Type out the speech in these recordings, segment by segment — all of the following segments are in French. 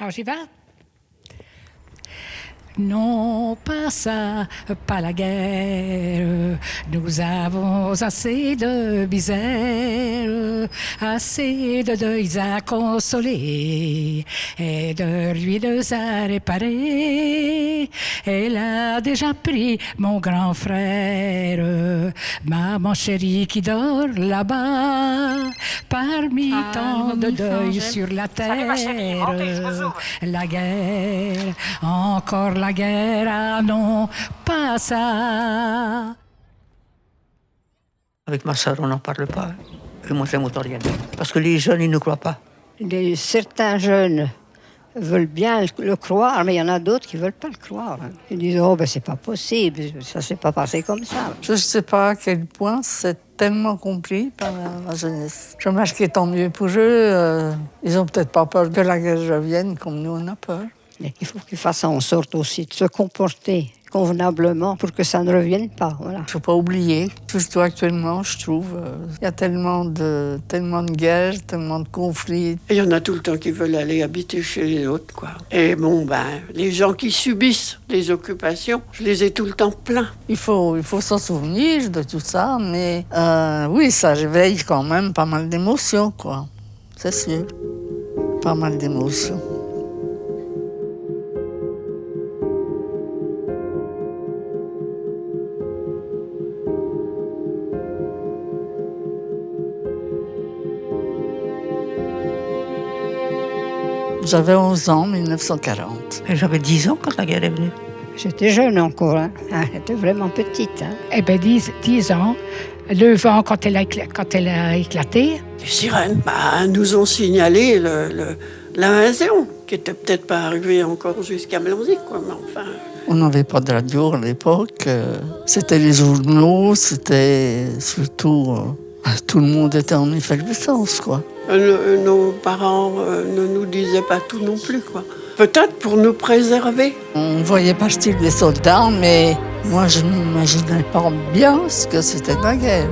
Alors j'y vais. Non, pas ça, pas la guerre. Nous avons assez de misère, assez de deuils à consoler et de ruines à réparer. Elle a déjà pris mon grand frère, maman chérie qui dort là-bas, parmi tant de deuils sur la terre. La guerre, encore la guerre, ah non, pas ça. Avec ma soeur, on n'en parle pas. Et moi, j'aime autant rien dire. Parce que les jeunes, ils ne croient pas. Certains jeunes veulent bien le croire, mais il y en a d'autres qui ne veulent pas le croire. Ils disent « Oh, ben c'est pas possible, ça ne s'est pas passé comme ça. » Je ne sais pas à quel point c'est tellement compris par la jeunesse. Je m'imagine que tant mieux pour eux. Ils n'ont peut-être pas peur que la guerre revienne comme nous, on a peur. Il faut qu'ils fassent en sorte aussi de se comporter convenablement pour que ça ne revienne pas. Voilà. Il ne faut pas oublier, surtout actuellement, je trouve, il y a tellement de guerres, tellement de conflits. Il y en a tout le temps qui veulent aller habiter chez les autres, quoi. Et bon, les gens qui subissent les occupations, je les ai tout le temps pleins. Il faut s'en souvenir de tout ça, mais oui, ça réveille quand même pas mal d'émotions, quoi. C'est sûr. Pas mal d'émotions. J'avais 11 ans en 1940. Et j'avais 10 ans quand la guerre est venue. J'étais jeune encore, hein. J'étais vraiment petite. Hein. Eh bien, 10 ans, le vent, quand elle a éclaté. Les sirènes, nous ont signalé l'invasion, qui n'était peut-être pas arrivée encore jusqu'à Blanzy, quoi, mais enfin... On n'avait pas de radio à l'époque. C'était les journaux, c'était surtout... tout le monde était en effervescence, quoi. Nos parents ne nous disaient pas tout non plus, quoi. Peut-être pour nous préserver. On voyait partir des soldats, mais moi je n'imaginais pas bien ce que c'était la guerre.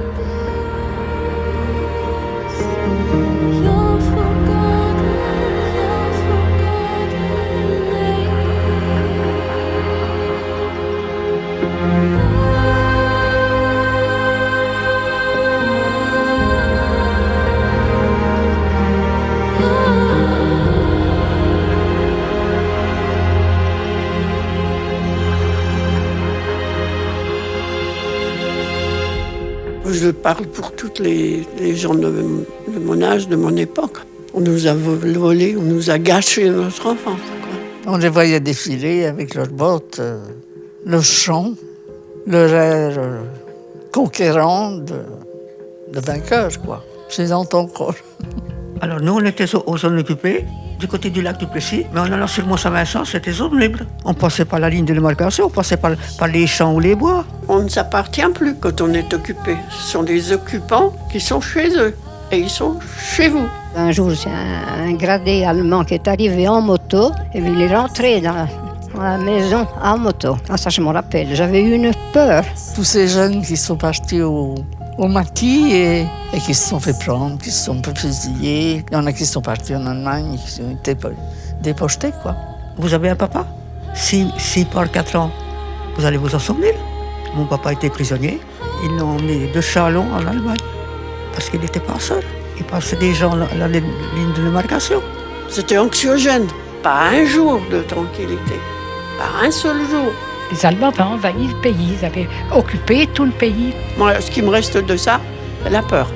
Je parle pour toutes les gens de mon âge, de mon époque. On nous a volé, on nous a gâché notre enfance, quoi. On les voyait défiler avec leurs bottes, le chant, leur air conquérant de vainqueur, quoi. Je les entends encore. Alors nous, on était aux zones occupées, du côté du lac du Plessis, mais en allant sur Mont-Saint-Vincent, c'était zone libre. On passait par la ligne de démarcation, on passait par les champs ou les bois. On ne s'appartient plus quand on est occupé. Ce sont des occupants qui sont chez eux, et ils sont chez vous. Un jour, c'est un gradé allemand qui est arrivé en moto, et il est rentré dans la maison en moto. Ah, ça, je me rappelle, j'avais eu une peur. Tous ces jeunes qui sont partis au maquis et qui se sont fait prendre, qui se sont fait fusiller. Il y en a qui sont partis en Allemagne, qui ont été déportés, quoi. Vous avez un papa 6 par 4 ans. Vous allez vous en souvenir. Mon papa était prisonnier. Ils l'ont mis de Châlons en Allemagne. Parce qu'il n'était pas seul. Il passait des gens à la ligne de démarcation. C'était anxiogène. Pas un jour de tranquillité. Pas un seul jour. Les Allemands avaient envahi le pays, ils avaient occupé tout le pays. Moi, ce qui me reste de ça, c'est la peur.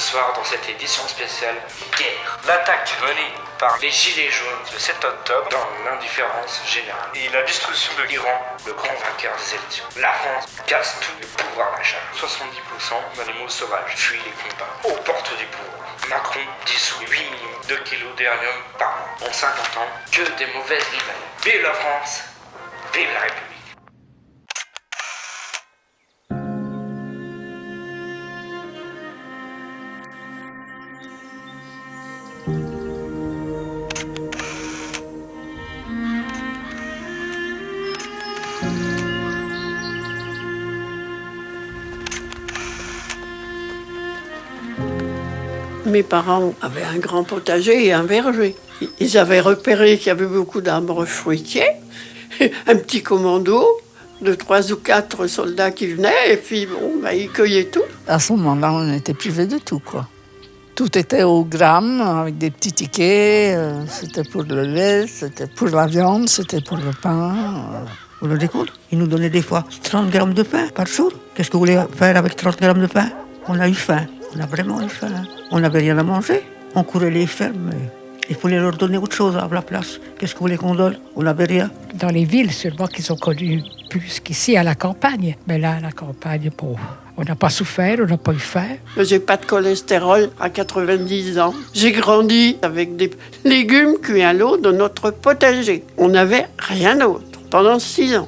soir dans cette édition spéciale guerre. L'attaque menée par les Gilets jaunes le 7 octobre dans l'indifférence générale et la destruction de l'Iran, le grand vainqueur des élections. La France casse tout le pouvoir d'achat. 70% d'animaux sauvages fuient les combats aux portes du pouvoir. Macron dissout 8 millions de kilos d'hélium par an. En 50 ans, que des mauvaises nouvelles. Vive la France, vive la République. Mes parents avaient un grand potager et un verger. Ils avaient repéré qu'il y avait beaucoup d'arbres fruitiers, un petit commando de 3 ou 4 soldats qui venaient, et puis ils cueillaient tout. À ce moment-là, on était privés de tout, quoi. Tout était au gramme, avec des petits tickets. C'était pour le lait, c'était pour la viande, c'était pour le pain. Vous le décompte? Ils nous donnaient des fois 30 grammes de pain par jour. Qu'est-ce que vous voulez faire avec 30 grammes de pain? On a eu faim. On a vraiment eu faim. On n'avait rien à manger. On courait les fermes. Il fallait leur donner autre chose à la place. Qu'est-ce que vous voulez qu'on donne? On n'avait rien. Dans les villes, seulement qu'ils ont connu plus qu'ici à la campagne. Mais là, à la campagne, on n'a pas souffert, on n'a pas eu faim. J'ai pas de cholestérol à 90 ans. J'ai grandi avec des légumes cuits à l'eau dans notre potager. On n'avait rien d'autre pendant 6 ans.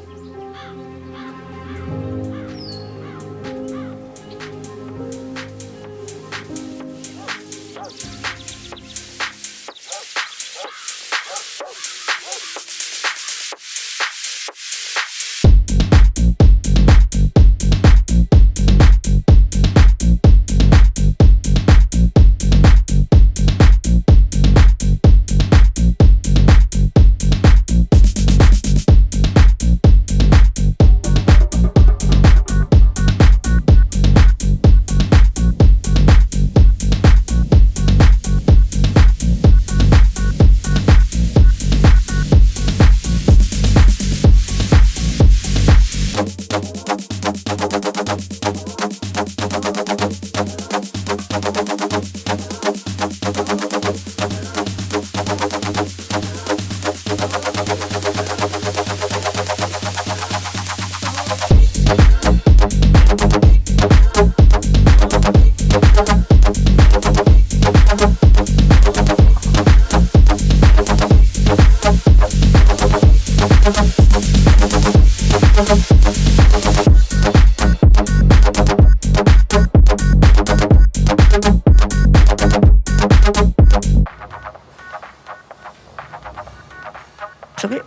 Vous savez,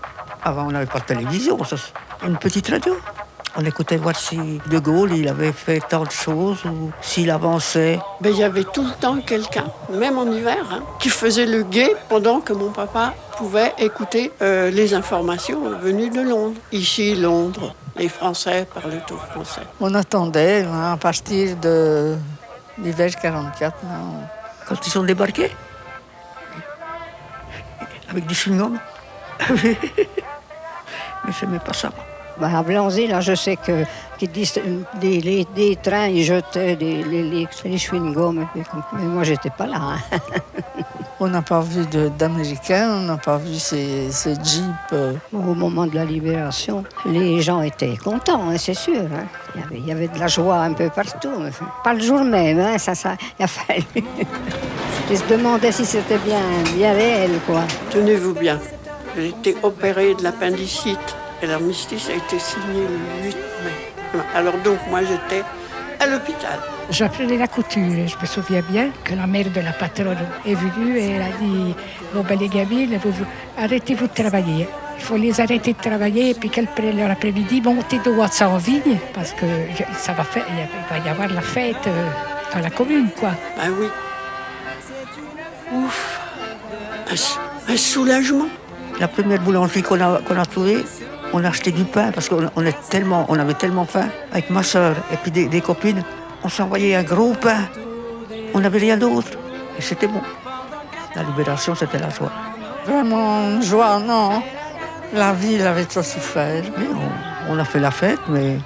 avant on n'avait pas de télévision, une petite radio. On écoutait voir si De Gaulle il avait fait tant de choses ou s'il avançait. Il y avait tout le temps quelqu'un, même en hiver, qui faisait le guet pendant que mon papa pouvait écouter les informations venues de Londres. Ici, Londres, les Français parlaient tout français. On attendait à partir de l'hiver 44. Quand ils sont débarqués, avec du chewing-gum. Mais je n'aimais pas ça. À Blanzy, là, je sais qu'ils disent des trains, ils jetaient les chewing-gums. Mais moi, j'étais pas là. On n'a pas vu d'Américains, on n'a pas vu ces jeeps. Au moment de la libération, les gens étaient contents, c'est sûr. Il y avait de la joie un peu partout. Pas le jour même, ça il a fallu. Ils se demandaient si c'était bien réel, quoi. Tenez-vous bien, j'ai été opérée de l'appendicite. Et l'armistice a été signé le 8 mai. Alors donc, moi, j'étais à l'hôpital. J'apprenais la couture et je me souviens bien que la mère de la patronne est venue et elle a dit « Bon, ben les gamines, arrêtez-vous de travailler. Il faut les arrêter de travailler et puis qu'elles prennent leur après-midi, monter de Watts en vigne parce que il va y avoir la fête dans la commune, quoi. » Ah oui. Ouf. Un soulagement. La première boulangerie qu'on a trouvée, on a acheté du pain parce qu'on avait tellement faim avec ma soeur et puis des copines. On s'envoyait un gros pain. On n'avait rien d'autre. Et c'était bon. La libération, c'était la joie. Vraiment joie, non. La ville avait trop souffert. Mais on a fait la fête, mais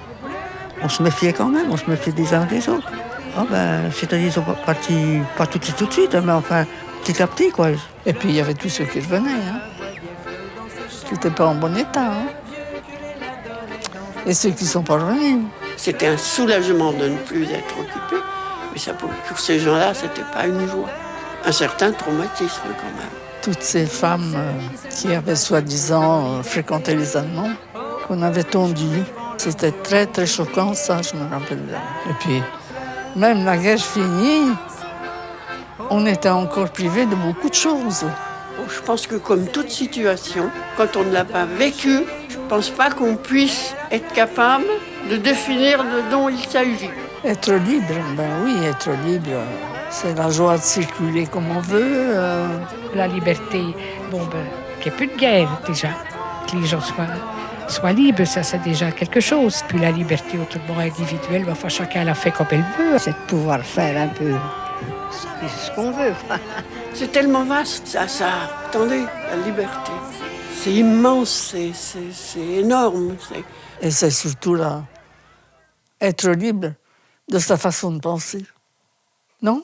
on se méfiait quand même. On se méfiait des uns des autres. Ah ben, c'est-à-dire ils sont pas partis, pas tout de suite, mais enfin, petit à petit, quoi. Et puis il y avait tous ceux qui revenaient, hein, qui n'étaient pas en bon état. Hein. Et ceux qui sont pas revenus. C'était un soulagement de ne plus être occupé, mais ça, pour ces gens-là, c'était pas une joie. Un certain traumatisme quand même. Toutes ces femmes qui avaient soi-disant fréquenté les Allemands, qu'on avait tondues, c'était très très choquant ça, je me rappelle. Et puis, même la guerre finie, on était encore privé de beaucoup de choses. Je pense que comme toute situation, quand on ne l'a pas vécu, je ne pense pas qu'on puisse être capable de définir de dont il s'agit. Être libre, ben oui, être libre, c'est la joie de circuler comme on veut. La liberté, bon ben, qu'il n'y ait plus de guerre déjà, que les gens soient libres, ça c'est déjà quelque chose. Puis la liberté autrement individuelle, ben, enfin, chacun la fait comme elle veut. C'est de pouvoir faire un peu ce qu'on veut. C'est tellement vaste, ça. Attendez, la liberté. C'est immense, c'est énorme. Et c'est surtout là, être libre de sa façon de penser. Non ?